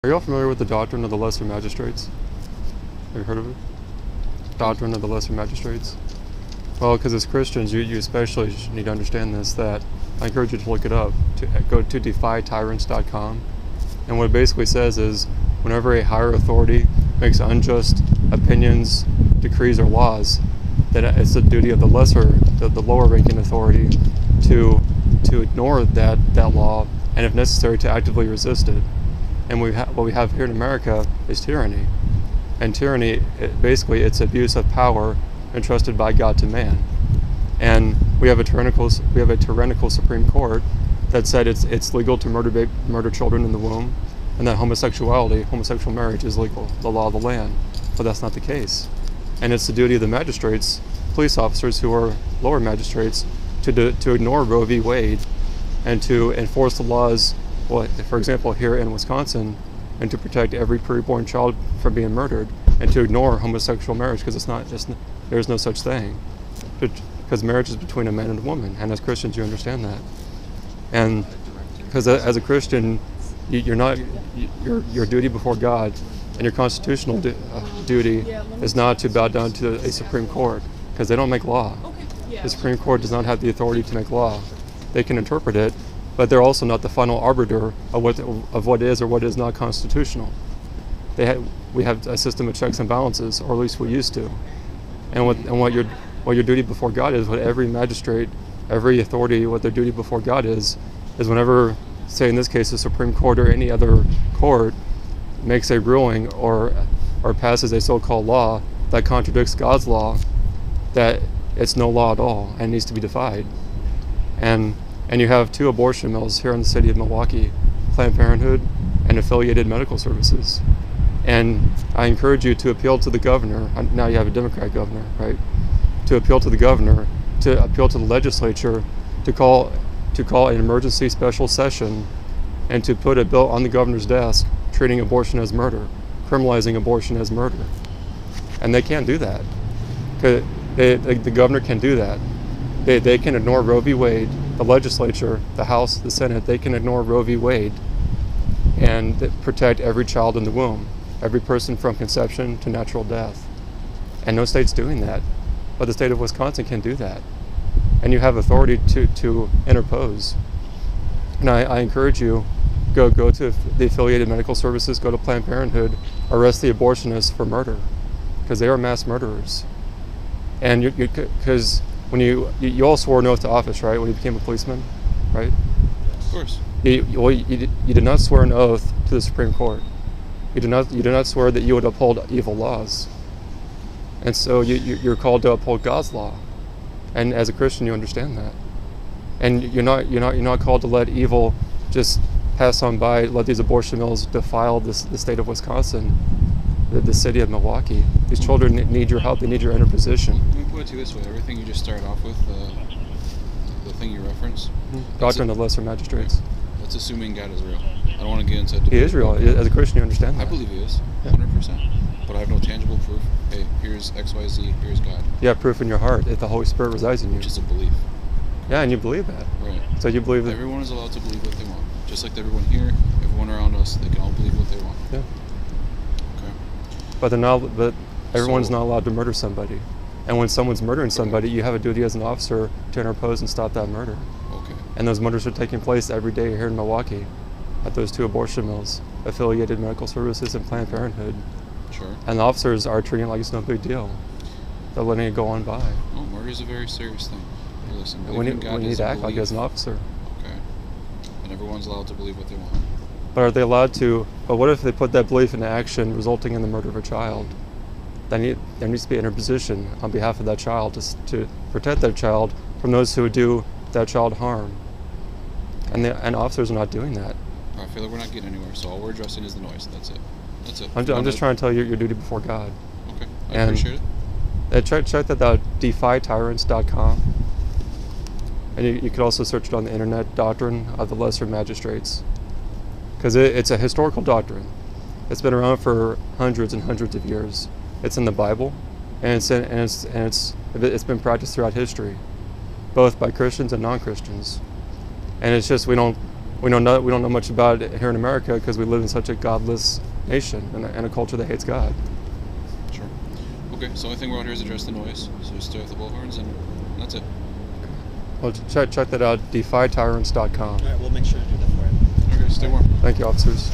Are you all familiar with the doctrine of the Lesser Magistrates? Have you heard of it? Doctrine of the Lesser Magistrates? Well, because as Christians, you especially need to understand this, that I encourage you to look it up. Go to defytyrants.com. And what it basically says is, whenever a higher authority makes unjust opinions, decrees, or laws, then it's the duty of the lower ranking authority to ignore that law, and if necessary, to actively resist it. And what we have here in America is tyranny. And tyranny, it's abuse of power entrusted by God to man. And we have a tyrannical Supreme Court that said it's legal to murder children in the womb, and that homosexual marriage is legal, the law of the land. But that's not the case. And it's the duty of the magistrates, police officers who are lower magistrates, to ignore Roe v. Wade and to enforce the laws, well, for example, here in Wisconsin, and to protect every preborn child from being murdered, and to ignore homosexual marriage, because there's no such thing. Because marriage is between a man and a woman, and as Christians you understand that. And because as a Christian, your duty before God and your constitutional duty is not to bow down to a Supreme Court, because they don't make law. The Supreme Court does not have the authority to make law. They can interpret it, but they're also not the final arbiter of what is or what is not constitutional. We have a system of checks and balances, or at least we used to. And what your duty before God is, what every magistrate, every authority, what their duty before God is whenever, say in this case, the Supreme Court or any other court makes a ruling or passes a so-called law that contradicts God's law, that it's no law at all and needs to be defied. And you have two abortion mills here in the city of Milwaukee, Planned Parenthood and Affiliated Medical Services. And I encourage you to appeal to the governor. Now you have a Democrat governor, right? To appeal to the governor, to appeal to the legislature, to call an emergency special session, and to put a bill on the governor's desk treating abortion as murder, criminalizing abortion as murder. And they can't do that. The governor can do that. They can ignore Roe v. Wade. The legislature, the House, the Senate, they can ignore Roe v. Wade and protect every child in the womb, every person from conception to natural death. And no state's doing that. But the state of Wisconsin can do that. And you have authority to interpose. And I encourage you, go to the Affiliated Medical Services, go to Planned Parenthood, arrest the abortionists for murder, because they are mass murderers. And because when you all swore an oath to office, right, when you became a policeman, right? Of course. You did not swear an oath to the Supreme Court. You did not swear that you would uphold evil laws. And so you're called to uphold God's law. And as a Christian, you understand that. And you're not called to let evil just pass on by, let these abortion mills defile the state of Wisconsin, the city of Milwaukee. These children need your help. They need your interposition. Let me put it to you this way. Everything you just started off with, the thing you referenced. Doctrine of the Lesser Magistrates. That's assuming God is real. I don't want to get into He is real. As a Christian, you understand that. I believe he is, 100%. But I have no tangible proof. Hey, here's X, Y, Z, here's God. You have proof in your heart that the Holy Spirit resides in you. Which is a belief. Yeah, and you believe that. Right. So you believe that everyone is allowed to believe what they want. Just like everyone here, everyone around us, they can all believe what they want. Yeah. Okay. But everyone's not allowed to murder somebody. And when someone's murdering somebody, you have a duty as an officer to interpose and stop that murder. Okay. And those murders are taking place every day here in Milwaukee at those two abortion mills, Affiliated Medical Services and Planned Parenthood. Sure. And the officers are treating it like it's no big deal. They're letting it go on by. Oh, murder is a very serious thing. Hey, listen, we need to act like as an officer. Okay. And everyone's allowed to believe what they want. But are they allowed to? But what if they put that belief into action, resulting in the murder of a child? There needs to be interposition on behalf of that child to protect that child from those who would do that child harm. And officers are not doing that. I feel like we're not getting anywhere. So all we're addressing is the noise. That's it. That's it. I'm just trying to tell you your duty before God. Okay. I appreciate it. Check that out, defytyrants.com. And you could also search it on the internet, Doctrine of the Lesser Magistrates. Because it's a historical doctrine. It's been around for hundreds and hundreds of years. It's in the Bible, and it's been practiced throughout history, both by Christians and non-Christians. And it's just we don't we don't know much about it here in America because we live in such a godless nation and a culture that hates God. Sure. Okay, so the only thing we're on here is address the noise. So just stay off the bullhorns, and that's it. Well, check that out, defytyrants.com. All right, we'll make sure to do that for you. Okay, stay warm. Thank you, officers.